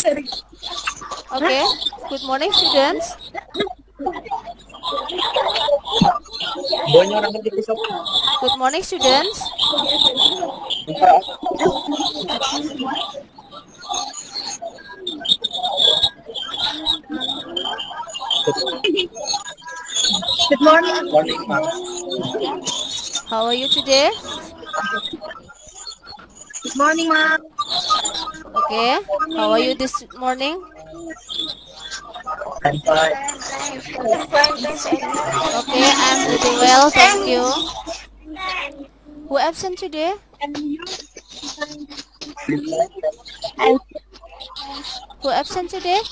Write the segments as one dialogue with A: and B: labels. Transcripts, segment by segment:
A: Okay, good morning students. Good morning students.
B: Good morning.
A: How are you today?
B: Good morning, ma'am.
A: Okay, how are you this morning?
B: I'm fine.
A: Okay, I'm pretty well, thank you. Who absent today? Who absent today?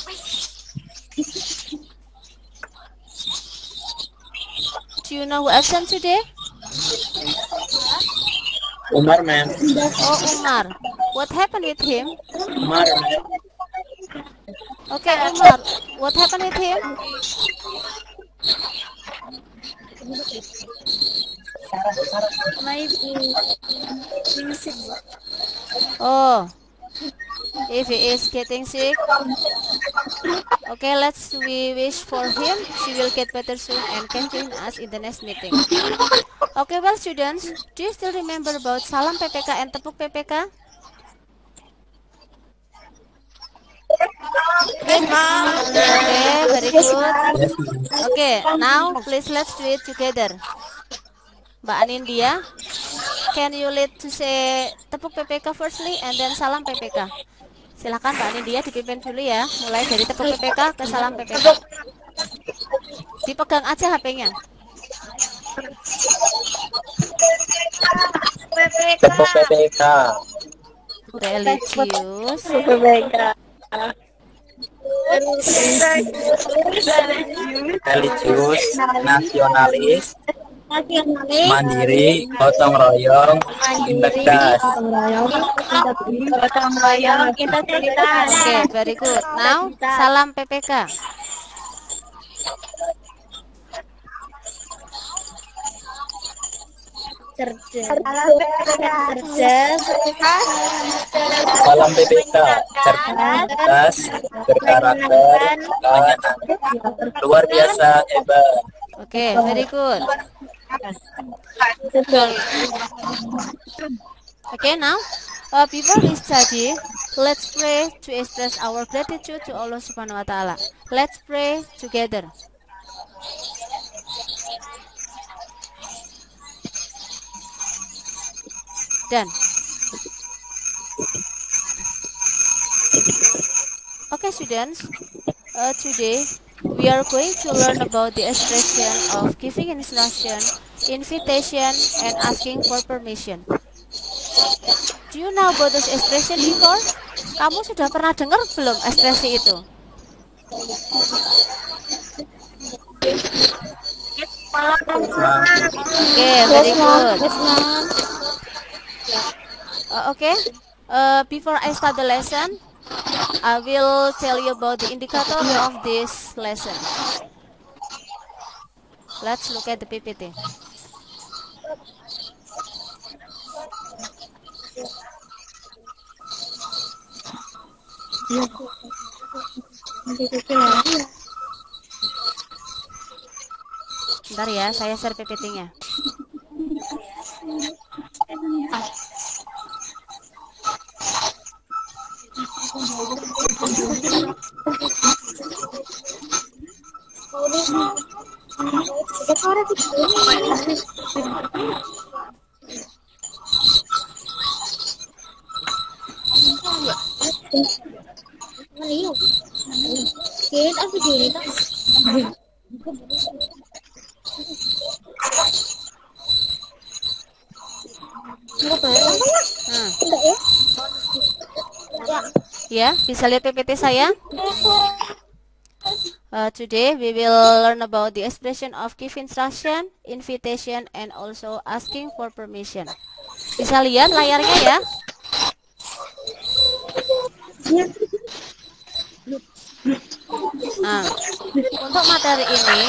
A: Do you know who absent today?
B: Umar, ma'am.
A: Oh, Umar. What happened with him?
B: Umar, ma'am.
A: Okay, Umar. What happened with him? Oh, if he is getting sick. Okay, we wish for him. She will get better soon and can join us in the next meeting. Okay, well students, do you still remember about salam PPK and tepuk PPK?
B: Yes, ma'am.
A: Okay, very good.
B: Yes, ma'am.
A: Okay, now please let's do it together. Mbak Anindya, can you lead to say tepuk PPK firstly and then salam PPK? Silahkan Mbak Anindya dipimpin dulu ya, mulai dari tepuk PPK ke salam PPK. Dipegang aja HP-nya.
B: Tepuk PPK.
A: Religius,
B: Religius, nasionalis, mandiri, gotong royong, integritas.
A: Okay, very good. Now, salam PPK.
B: Salam PPK, cerdas, berkarakter, menyenangkan, luar biasa, hebat.
A: Okay, very good. Okay, now, before we study, let's pray to express our gratitude to Allah Subhanahu wa Ta'ala. Let's pray together. Done. Okay, students, today we are going to learn about the expression of giving instruction, invitation, and asking for permission. Do you know about this expression before? Kamu sudah pernah dengar belum ekspresi itu? Okay, very good. Okay, before I start the lesson, I will tell you about the indicator of this lesson. Let's look at the PPT. Bentar ya, saya share PPT-nya. Ya, bisa lihat PPT saya? Today we will learn about the expression of give instruction, invitation, and also asking for permission. Bisa lihat layarnya ya? Nah, untuk materi ini,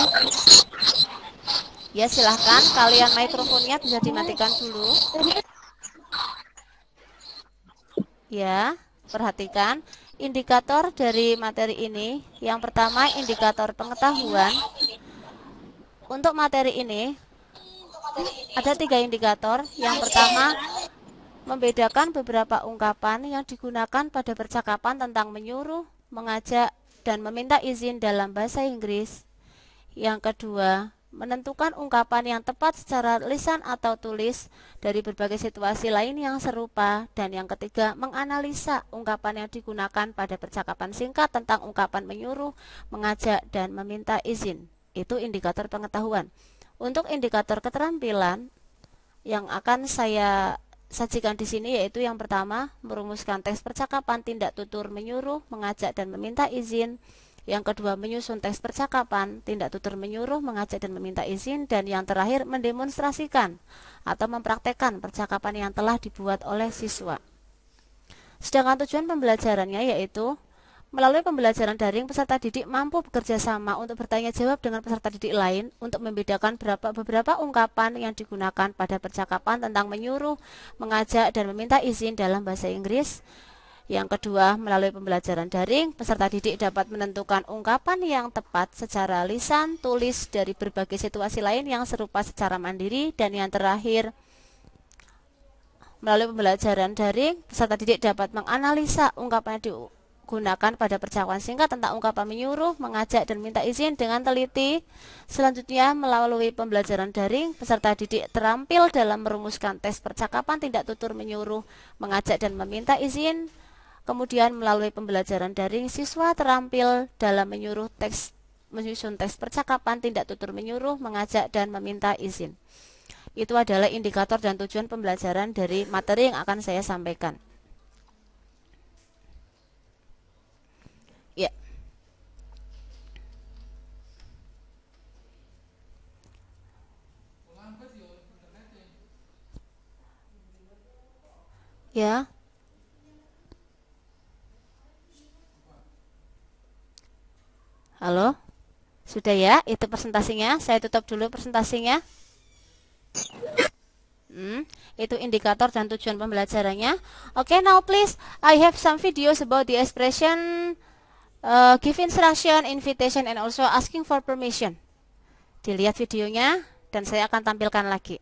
A: ya silahkan kalian mikrofonnya bisa dimatikan dulu. Ya, perhatikan. indikator dari materi ini. Yang pertama, indikator pengetahuan. Untuk materi ini ada 3 indikator. Yang pertama, membedakan beberapa ungkapan yang digunakan pada percakapan tentang menyuruh, mengajak, dan meminta izin dalam bahasa Inggris. Yang kedua, menentukan ungkapan yang tepat secara lisan atau tulis dari berbagai situasi lain yang serupa. Dan yang ketiga, menganalisa ungkapan yang digunakan pada percakapan singkat tentang ungkapan menyuruh, mengajak, dan meminta izin. Itu indikator pengetahuan. Untuk indikator keterampilan yang akan saya sajikan di sini yaitu yang pertama, merumuskan teks percakapan tindak tutur menyuruh, mengajak, dan meminta izin. Yang kedua, menyusun teks percakapan tindak tutur menyuruh, mengajak, dan meminta izin. Dan yang terakhir, mendemonstrasikan atau mempraktekkan percakapan yang telah dibuat oleh siswa. Sedangkan tujuan pembelajarannya yaitu melalui pembelajaran daring, peserta didik mampu bekerja sama untuk bertanya jawab dengan peserta didik lain untuk membedakan beberapa ungkapan yang digunakan pada percakapan tentang menyuruh, mengajak, dan meminta izin dalam bahasa Inggris. Yang kedua, melalui pembelajaran daring, peserta didik dapat menentukan ungkapan yang tepat secara lisan, tulis dari berbagai situasi lain yang serupa secara mandiri. Dan yang terakhir, melalui pembelajaran daring, peserta didik dapat menganalisa ungkapan yang gunakan pada percakapan singkat tentang ungkapan menyuruh, mengajak, dan minta izin dengan teliti. Selanjutnya, melalui pembelajaran daring, peserta didik terampil dalam merumuskan teks percakapan tindak tutur menyuruh, mengajak, dan meminta izin. Kemudian, melalui pembelajaran daring, siswa terampil dalam menyusun teks percakapan tindak tutur menyuruh, mengajak, dan meminta izin. Itu adalah indikator dan tujuan pembelajaran dari materi yang akan saya sampaikan. Ya. Ya. Halo. Sudah ya? Itu presentasinya. Saya tutup dulu presentasinya. Itu indikator dan tujuan pembelajarannya. Okay, now please, I have some videos about the expression give instruction, invitation, and also asking for permission. Dilihat videonya dan saya akan tampilkan lagi.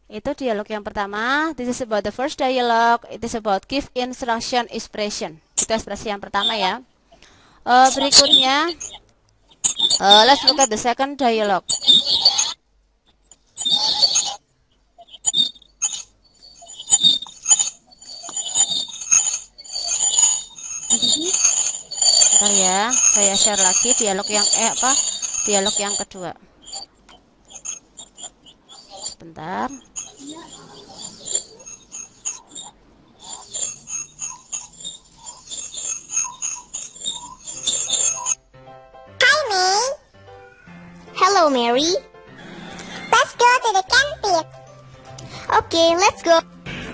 A: Itu dialog yang pertama. This is about the first dialogue. It is about give instruction expression. Itu ekspresi yang pertama ya. Berikutnya, let's look at the second dialogue. Bentar ya, saya share lagi dialog yang dialog yang kedua. Sebentar.
C: Hello, Mary. Let's go to the canteen. Okay, let's go.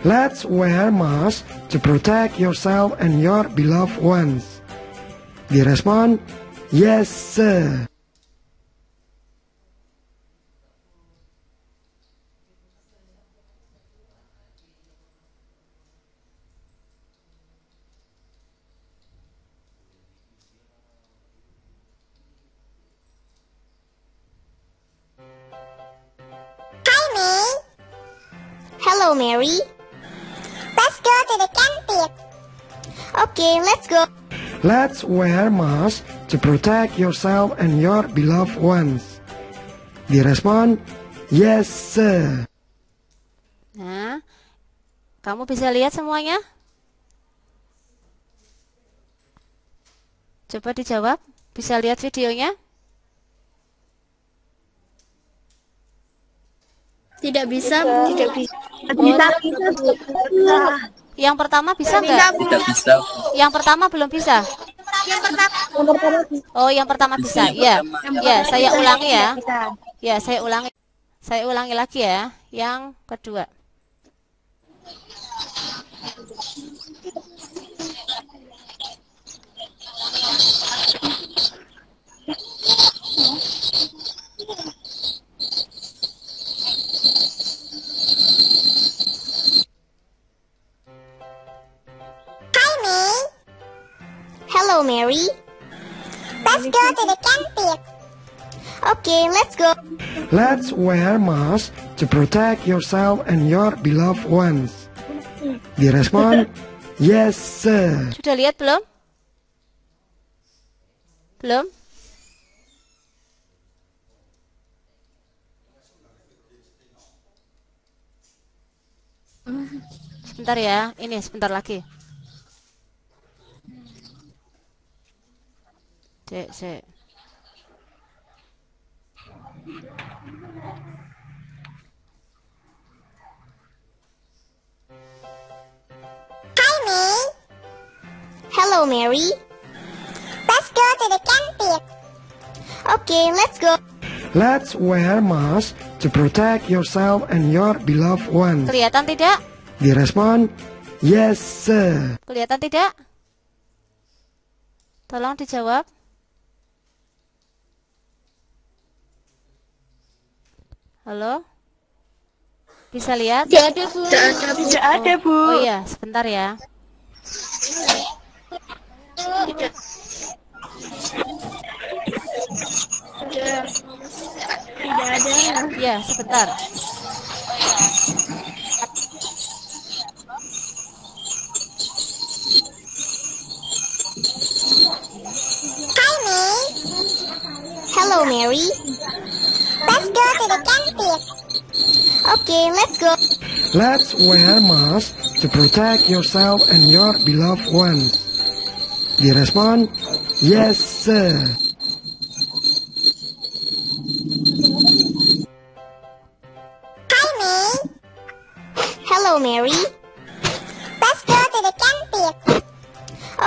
D: Let's wear masks to protect yourself and your beloved ones. They respond, yes, sir.
C: Hello, Mary. Let's go to the canteen. Okay, let's go.
D: Let's wear masks to protect yourself and your beloved ones? Direspon, yes sir.
A: Nah, kamu bisa lihat semuanya? Coba dijawab. Bisa lihat videonya?
E: Tidak bisa, Bu. Tidak bisa.
A: Yang pertama bisa nggak?
B: Tidak bisa.
A: Yang pertama belum bisa. Oh, yang pertama bisa. Ya, ya, saya ulangi ya. Ya, saya ulangi. Saya ulangi lagi ya. Yang kedua.
C: Hello, Mary. Let's go to the canteen. Okay, let's go.
D: Let's wear masks to protect yourself and your beloved ones. Direspon, yes sir.
A: Sudah lihat belum? Belum? Sebentar ya, ini sebentar lagi. Cek.
C: Hello, Mary. Let's go to the canteen. Okay, let's go.
D: Let's wear masks to protect yourself and your beloved ones.
A: Kelihatan tidak?
D: Direspon, yes sir.
A: Kelihatan tidak? Tolong dijawab. Halo? Bisa lihat?
E: Tidak ada, Bu. Tidak ada, Bu.
A: Oh iya, sebentar ya.
E: Tidak. Tidak ada.
A: Ya, sebentar.
C: Hello, Mary. Let's go to the canteen. Okay, let's go.
D: Let's wear masks to protect yourself and your beloved ones. Direspon, yes sir.
C: Hello, Mary. Let's go to the canteen.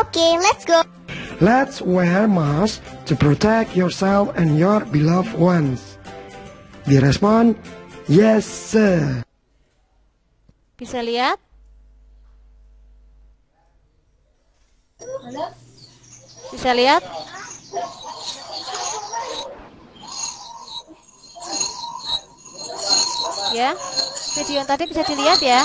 C: Okay, let's go.
D: Let's wear masks to protect yourself and your beloved ones. Direspon, yes sir.
A: Bisa lihat? Bisa lihat? Ya, video yang tadi bisa dilihat ya.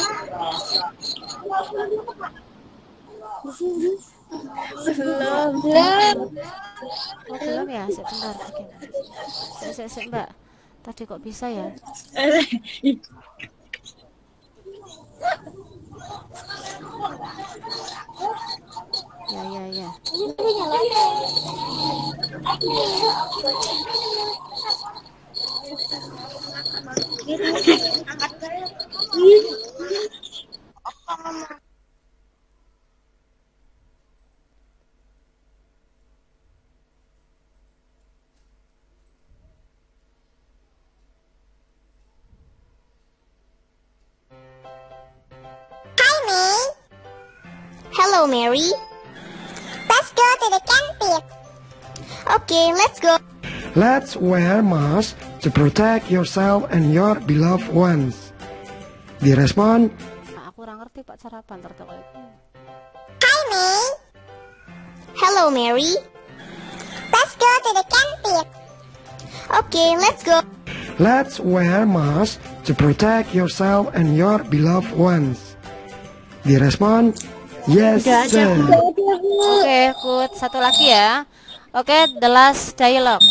A: Oh, belum ya, sebentar. Saya, Mbak. Tadi kok bisa ya? Ya.
C: Hello, Mary. Let's go to the canteen. Okay, let's go.
D: Let's wear masks to protect yourself and your beloved ones. Direspon,
A: Nah, aku kurang ngerti Pak cara banter toko itu.
C: Hello, Mary. Let's go to the canteen. Okay, let's go.
D: let's wear masks to protect yourself and your beloved ones. Direspon, yes sir.
A: Oke, good. Satu lagi ya. Oke, the last dialogue.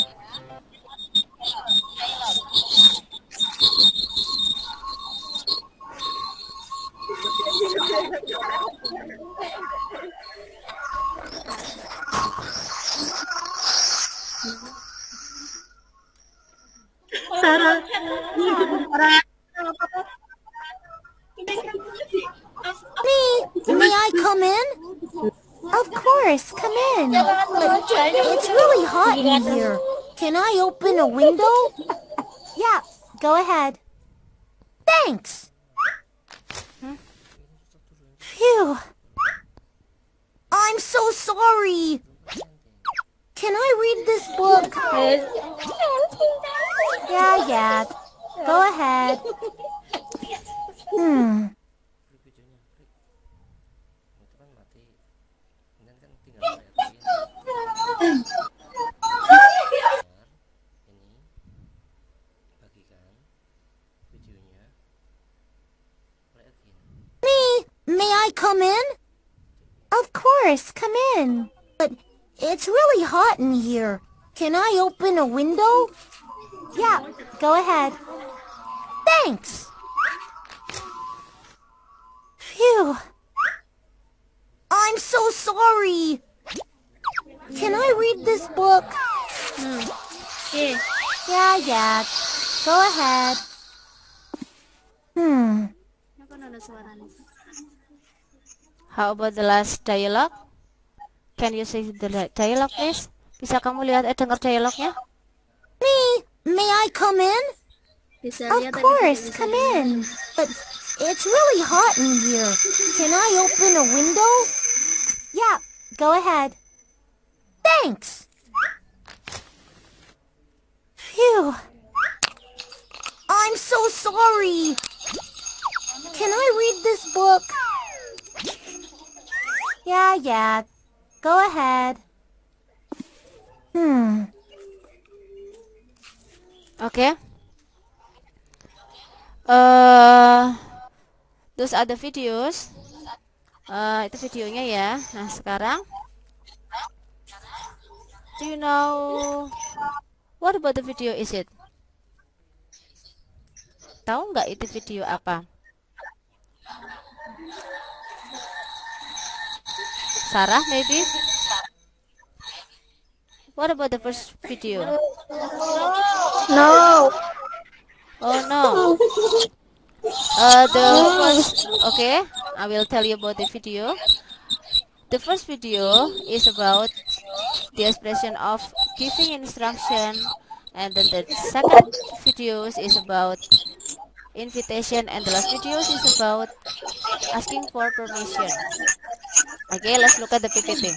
E: Sarah.
C: May I come in? Of course, come in. But it's really hot in here. Can I open a window? Yeah, go ahead. Thanks. Phew. I'm so sorry. Can I read this book? Yeah. Go ahead. May I come in? Of course, come in. But it's really hot in here. Can I open a window? Yeah, go ahead. Thanks. Phew. I'm so sorry. Can I read this book?
E: Okay.
C: Yeah. Go ahead.
A: How about the last dialogue? Can you see the dialogue, please? Bisa kamu lihat dengar dialognya?
C: May I come in?
E: Bisa
C: Of
E: lihat tapi
C: course,
E: tidak bisa
C: come
E: dengar.
C: in. But it's really hot in here. Can I open a window? Yeah, go ahead. Thanks. Phew. I'm so sorry. Can I read this book? Yeah. Go ahead.
A: Okay. Those are the videos. Itu videonya ya. Nah, sekarang do you know what about the video is it? Tahu nggak itu video apa? Sarah, maybe? What about the first video?
E: No.
A: Oh no. The first, okay, I will tell you about the video. The first video is about the expression of giving instruction, and then the second videos is about invitation, and the last videos is about asking for permission. Okay, let's look at the PPT.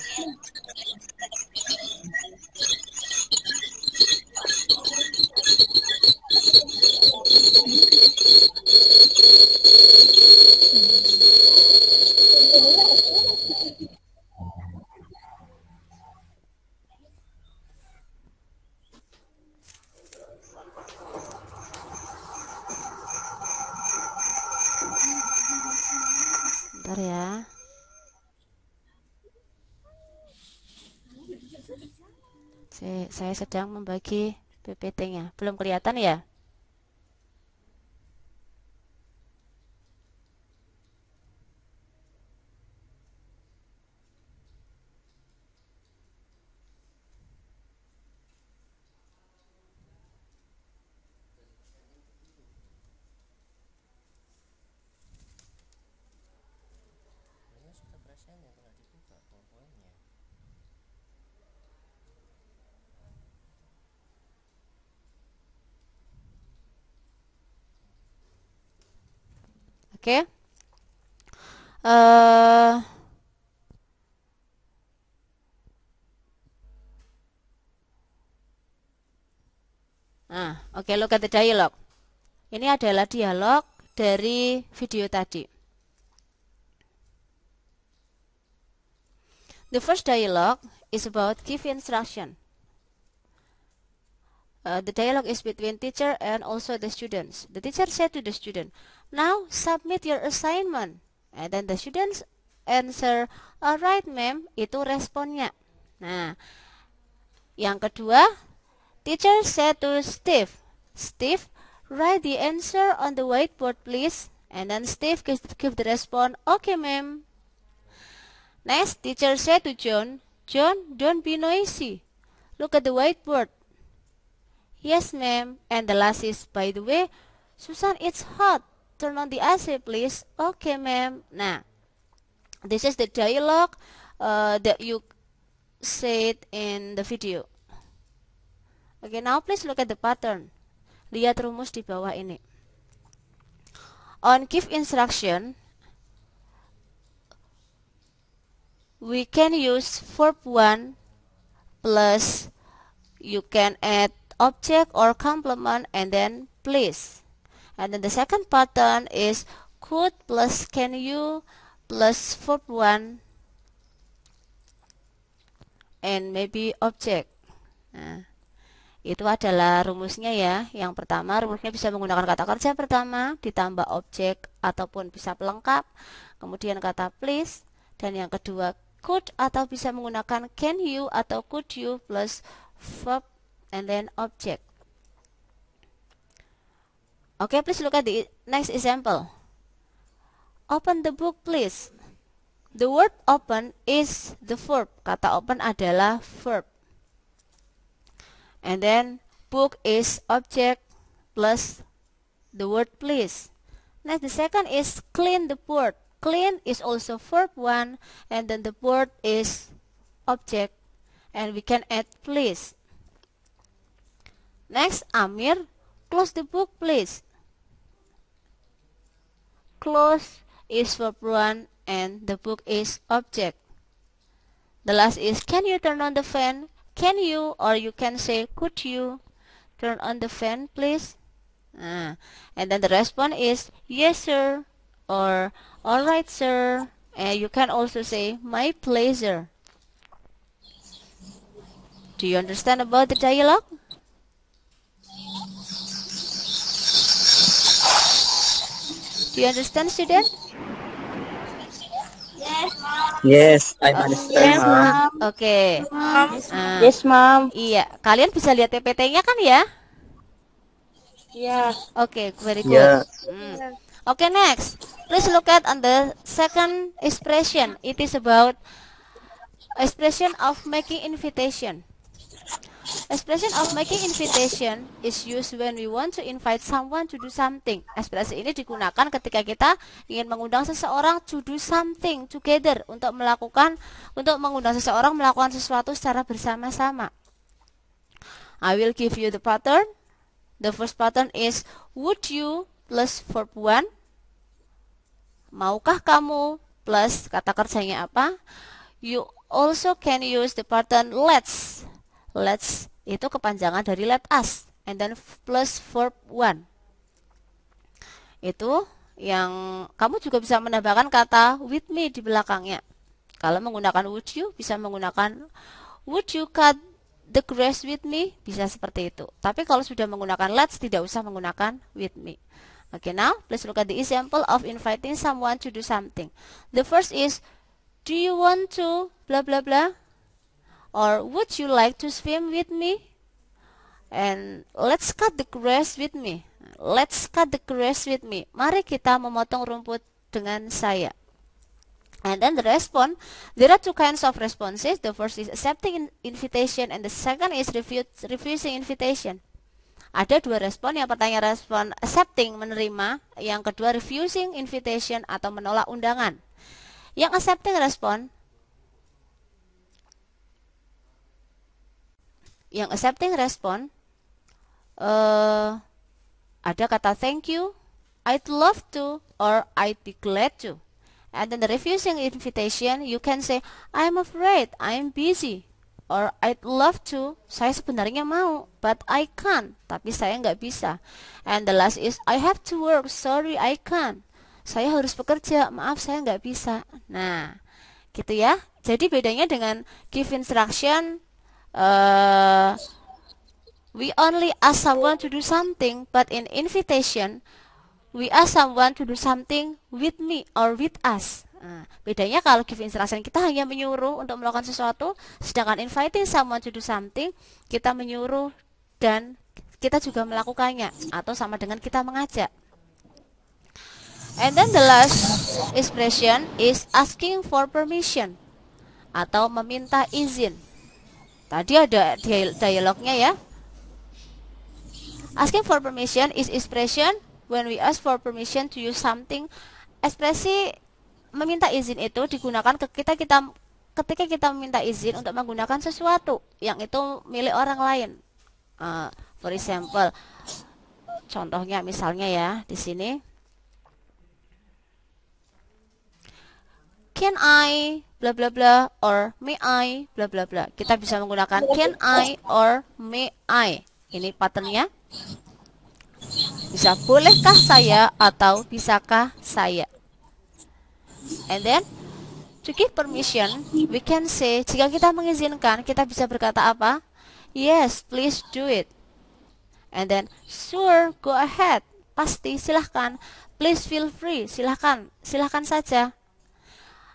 A: Bentar ya. Saya sedang membagi PPT-nya. Belum kelihatan ya? Oke. Oke, look at the dialogue. Ini adalah dialog dari video tadi. The first dialogue is about give instruction. The dialogue is between teacher and also the students. The teacher said to the student, "Now submit your assignment." And then the students answer, "Alright, ma'am." Itu responnya. Nah, yang kedua, teacher said to Steve, "Steve, write the answer on the whiteboard, please." And then Steve give the response, "Okay, ma'am." Next, teacher said to John, "John, don't be noisy. Look at the whiteboard." Yes, ma'am. And the last is, by the way, Susan, it's hot. Turn on the AC, please. Okay, ma'am. Nah, this is the dialogue that you said in the video. Okay, now please look at the pattern. Lihat rumus di bawah ini. On give instruction, we can use verb 1 plus you can add object or complement and then please. And then the second pattern is could plus can you plus verb 1 and maybe object. Nah, itu adalah rumusnya ya. Yang pertama, rumusnya bisa menggunakan kata kerja pertama ditambah objek ataupun bisa pelengkap, kemudian kata please, dan yang kedua could atau bisa menggunakan can you atau could you plus verb and then object. Okay, please look at the next example. Open the book, please. The word open is the verb. Kata open adalah verb. And then book is object plus the word please. Next, the second is clean the board. Clean is also verb 1 and then the board is object and we can add please. Next, Amir, close the book please. Close is verb 1 and the book is object. The last is can you turn on the fan? Can you, or you can say could you turn on the fan please? And then the response is yes sir or alright sir, and you can also say my pleasure. Do you understand about the dialogue? Do you understand, student?
B: Yes, I understand, Ma'am.
A: Oke.
F: Yes, Ma'am.
A: Iya, kalian bisa lihat PPT-nya kan ya?
F: Yeah.
A: Oke, very good.
B: Yeah.
A: Okay, next. Please look at on the second expression. It is about expression of making invitation. Expression of making invitation is used when we want to invite someone to do something. Ekspresi ini digunakan ketika kita ingin mengundang seseorang to do something together, untuk mengundang seseorang melakukan sesuatu secara bersama-sama. I will give you the pattern. The first pattern is would you plus verb 1. Maukah kamu plus kata kerjanya apa? You also can use the pattern let's. Let's itu kepanjangan dari let us and then plus verb 1. Itu yang kamu juga bisa menambahkan kata with me di belakangnya. Kalau menggunakan would you bisa menggunakan would you cut the grass with me, bisa seperti itu. Tapi kalau sudah menggunakan let's tidak usah menggunakan with me. Okay, now please look at the example of inviting someone to do something. The first is do you want to blah blah blah? Or would you like to swim with me? And let's cut the grass with me. Let's cut the grass with me. Mari kita memotong rumput dengan saya. And then the response, there are two kinds of responses. The first is accepting invitation and the second is refusing invitation. Ada dua respon. Yang pertama respon accepting, menerima. Yang kedua refusing invitation atau menolak undangan. Yang accepting respon, ada kata thank you, I'd love to, or I'd be glad to. And then the refusing invitation, you can say I'm afraid, I'm busy, or I'd love to, saya sebenarnya mau, but I can't, tapi saya nggak bisa. And the last is I have to work, sorry I can't, saya harus bekerja, maaf saya nggak bisa. Nah, gitu ya. Jadi bedanya dengan give instruction, we only ask someone to do something, but in invitation, we ask someone to do something with me or with us. Nah, bedanya kalau give instruction kita hanya menyuruh untuk melakukan sesuatu, sedangkan inviting someone to do something, kita menyuruh dan kita juga melakukannya, atau sama dengan kita mengajak. And then the last expression is asking for permission, atau meminta izin. Tadi ada dialognya ya. Asking for permission is expression when we ask for permission to use something. Ekspresi meminta izin itu digunakan ketika kita meminta izin untuk menggunakan sesuatu yang itu milik orang lain. For example, contohnya misalnya ya di sini, can I bla bla bla or may I bla bla bla. Kita bisa menggunakan can I or may I. Ini patternnya. Bisa bolehkah saya atau bisakah saya. And then to give permission, we can say, jika kita mengizinkan, kita bisa berkata apa? Yes, please do it. And then sure, go ahead. Pasti, silahkan. Please feel free. Silahkan saja.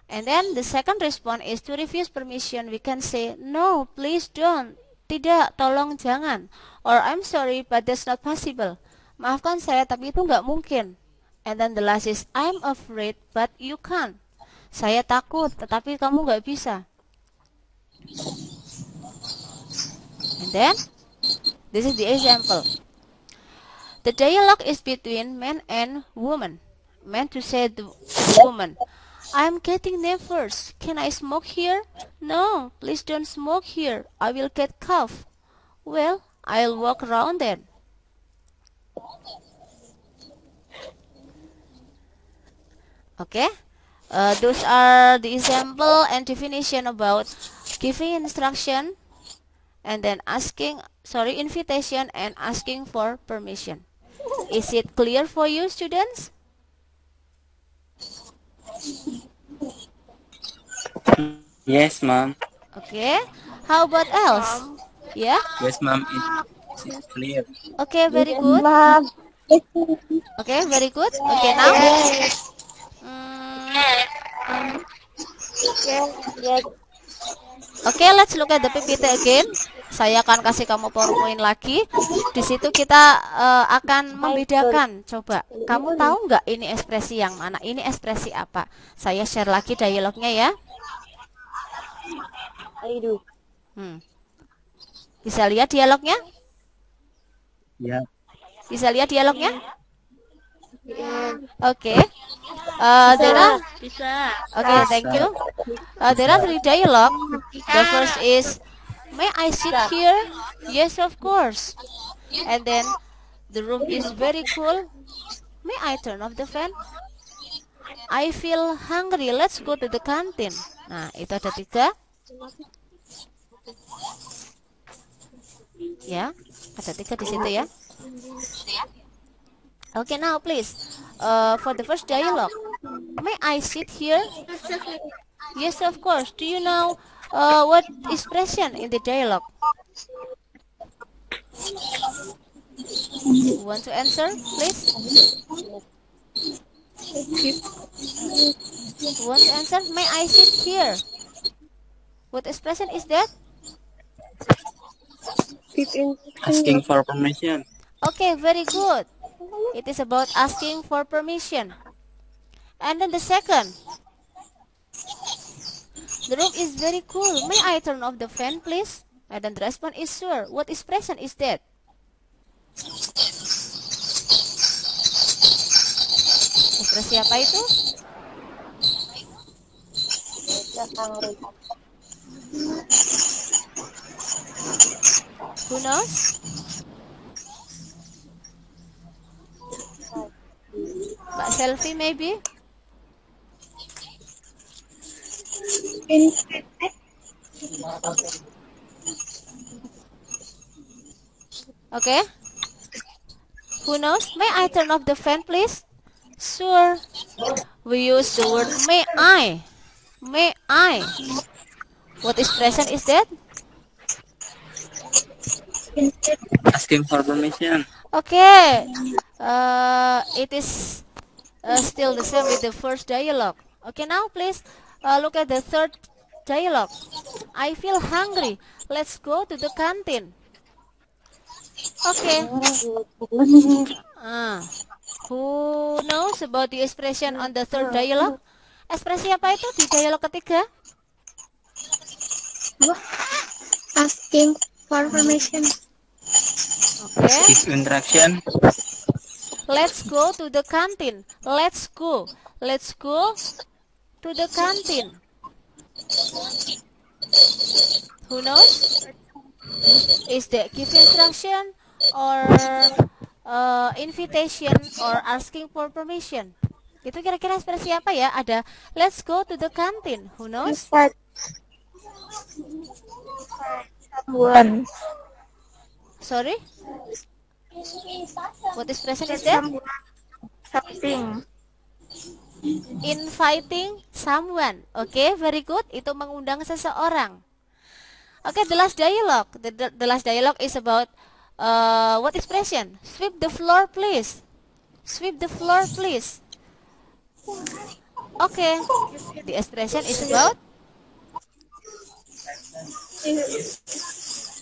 A: And then the second response is to refuse permission. We can say no, please don't. Tidak, tolong jangan. Or I'm sorry, but that's not possible. Maafkan saya, tapi itu nggak mungkin. And then the last is I'm afraid, but you can't. Saya takut, tetapi kamu nggak bisa. And then this is the example. The dialogue is between man and woman. Man to say to the woman, I'm getting nervous. Can I smoke here? No, please don't smoke here. I will get cough. Well, I'll walk around then. Okay, those are the example and definition about giving instruction and then invitation and asking for permission. Is it clear for you, students?
B: Yes, ma'am.
A: Okay, how about else? Yeah?
B: Yes, ma'am. It's clear.
A: Okay, very good. Okay, very good. Okay, now. Okay, let's look at the PPT again. Saya akan kasih kamu PowerPoint lagi. Di situ kita akan membedakan. Coba, kamu tahu nggak ini ekspresi yang mana? Ini ekspresi apa? Saya share lagi dialognya ya. Bisa lihat dialognya?
B: Ya.
A: Bisa lihat dialognya? Okay. Okay, thank you. There are 3 dialogue. The first is, may I sit here? Yes, of course. And then, the room is very cool. May I turn off the fan? I feel hungry. Let's go to the canteen. Nah, itu ada 3. Ya, ada 3 di situ ya. Okay, now please, for the first dialogue, may I sit here? Yes, of course. Do you know what expression in the dialogue? You want to answer, please? You want to answer? May I sit here? What expression is that?
B: Asking for permission.
A: Okay, very good. It is about asking for permission. And then the second, the room is very cool. May I turn off the fan, please? And then the response is sure. What expression is that? Ekspresi apa itu? Who knows? Mbak Selfie maybe? Okay. Who knows? May I turn off the fan, please? Sure. We use the word may I. May I. What expression is that?
B: Asking for permission.
A: Okay. It is still the same with the first dialogue. Okay, now please look at the third dialogue. I feel hungry. Let's go to the canteen. Okay. Who knows about the expression on the third dialogue? Ekspresi apa itu di dialog ketiga?
E: Asking for permission.
A: Oke.
B: Give instruction.
A: Let's go to the canteen. Let's go. Let's go to the canteen. Who knows? Is that give instruction or invitation or asking for permission? Itu kira-kira ekspresi apa ya? Ada let's go to the canteen. Who knows?
F: Someone.
A: Sorry? What expression is that?
F: Something.
A: Inviting someone. Okay, very good. Itu mengundang seseorang. Okay, the last dialogue. The last dialogue is about what expression? Sweep the floor, please. Sweep the floor, please. Okay, the expression is about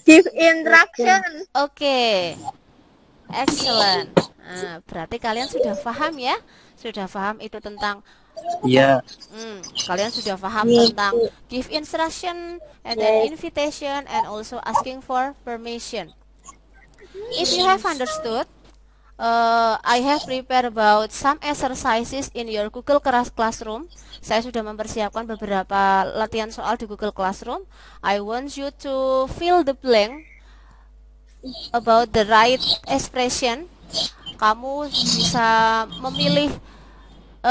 F: Give instruction.
A: okay. Excellent. Nah, berarti kalian sudah paham ya? Sudah paham itu tentang
B: Ya.
A: kalian sudah paham tentang give instruction and then invitation and also asking for permission. If you have understood, I have prepared about some exercises in your Google Classroom. Saya sudah mempersiapkan beberapa latihan soal di Google Classroom. I want you to fill the blank about the right expression. Kamu bisa memilih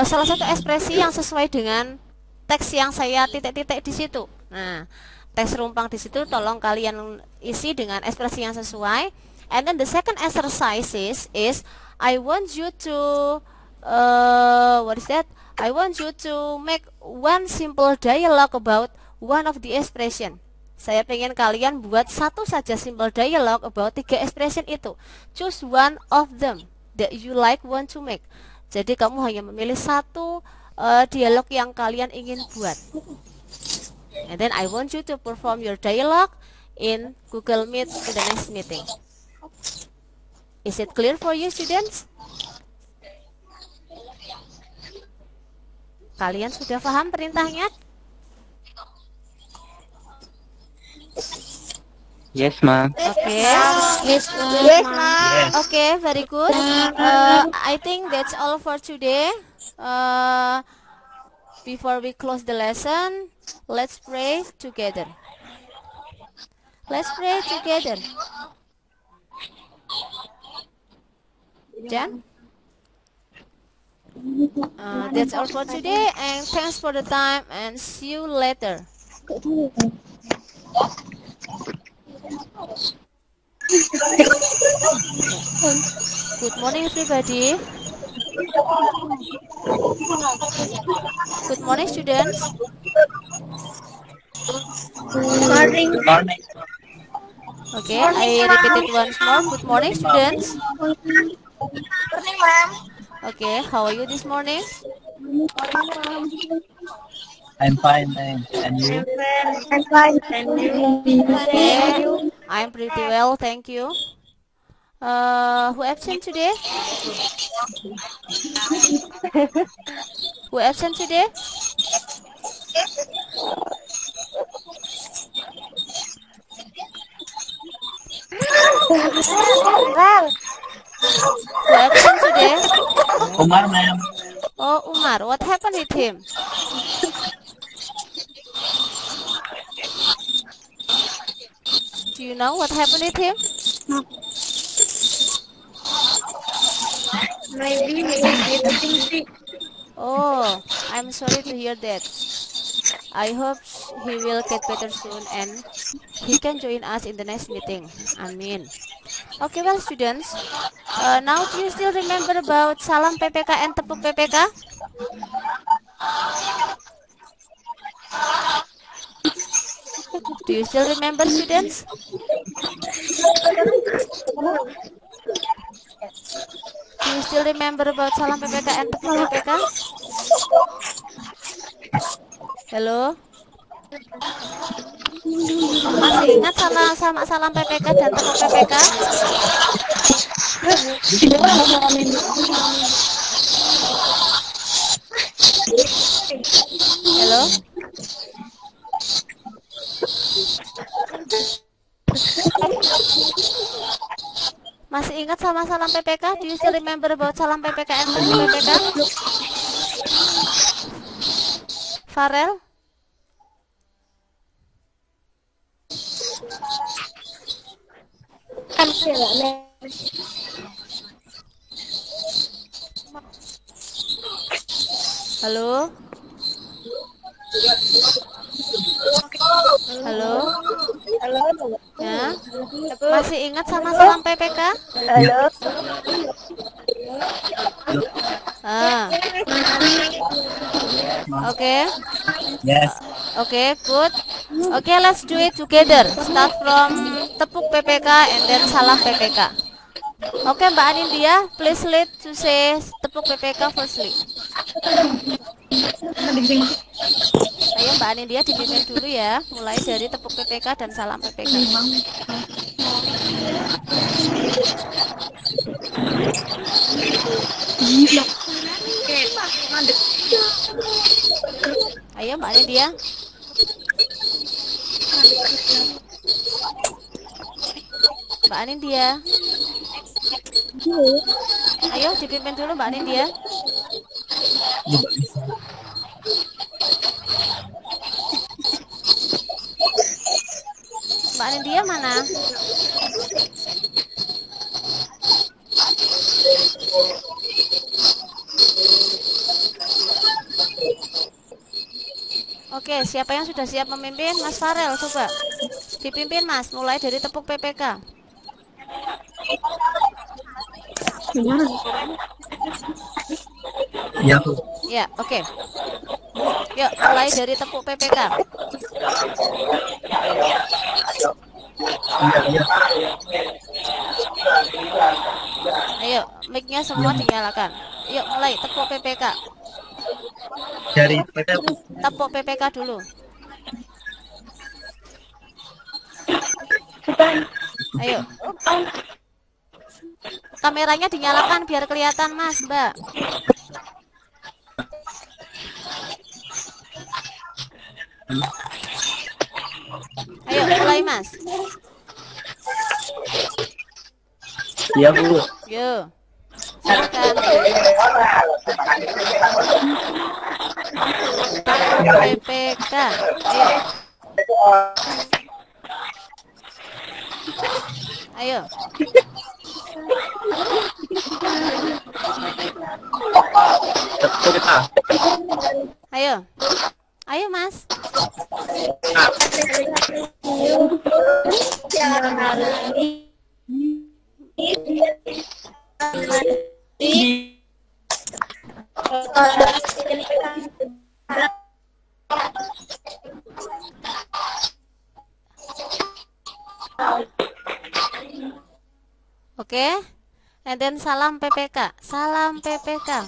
A: salah satu ekspresi yang sesuai dengan teks yang saya titik-titik di situ. Nah, teks rumpang di situ tolong kalian isi dengan ekspresi yang sesuai. And then the second exercise is I want you to what is that? I want you to make one simple dialogue about one of the expression. Saya pengen kalian buat satu saja simple dialogue about 3 expression itu. Choose one of them that you want to make. Jadi kamu hanya memilih satu dialog yang kalian ingin buat. And then I want you to perform your dialogue in Google Meet in the next meeting. Is it clear for you, students? Kalian sudah paham perintahnya?
B: Yes, ma'am.
A: Okay.
F: Yes, ma'am.
A: Okay, very good. I think that's all for today. Before we close the lesson, let's pray together. Let's pray together. Jan? That's all for today, and thanks for the time, and see you later. Good morning, everybody. Good morning, students.
F: Morning.
B: Good morning.
A: Okay, I repeat it once more. Good morning, students.
F: Morning, ma'am.
A: Okay, how are you this morning?
B: I'm fine, ma'am. And you?
F: I'm fine. Thank you.
A: Okay, I'm pretty well, thank you. Who absent today? Who absent today? Who absent today?
B: Umar, ma'am.
A: Oh, Umar, what happened with him? Do you know what happened with him?
F: Maybe he's getting sick.
A: Oh, I'm sorry to hear that. I hope he will get better soon and he can join us in the next meeting. Amin. Okay, well, students, now do you still remember about salam PPK and tepuk PPK? Do you still remember, students? Do you still remember about salam PPK and tepuk PPK? Halo? Masih ingat sama salam PPK dan tepuk PPK? Halo? Masih ingat sama salam PPK? Do you still remember about salam PPK and tepuk PPK? Farel? Halo? Halo? Ya? Masih ingat sama salam PPK?
F: Halo.
A: Ah. Oke.
B: Yes.
A: Oke, good. Oke, let's do it together. Start from tepuk PPK and then salam PPK. Oke, Mbak Anindya, please lead to say tepuk PPK firstly. Ayo Mbak Anindya dipimpin dulu ya, mulai dari tepuk PPK dan salam PPK. Ayo Mbak Anindya. Mbak Anindya. Ayo dipimpin dulu Mbak Anindya. Mbak Anindya mana? Oke, siapa yang sudah siap memimpin? Mas Farel, coba dipimpin Mas, mulai dari tepuk PPK.
B: Ya, Bu.
A: Ya, oke. Yuk, mulai dari tepuk PPK.
B: Iya.
A: Ayo, mic-nya semua dinyalakan. Yuk, mulai tepuk PPK.
B: Dari PT
A: Tepuk PPK dulu. Ayo. Kameranya dinyalakan biar kelihatan Mas, Mbak. Ayo, mulai Mas.
B: Iya, Bu.
A: Yuk. Silakan. PPK. Ayo. Ayo. Ayo. Ayo Mas. Oke. And then salam PPK. Salam PPK.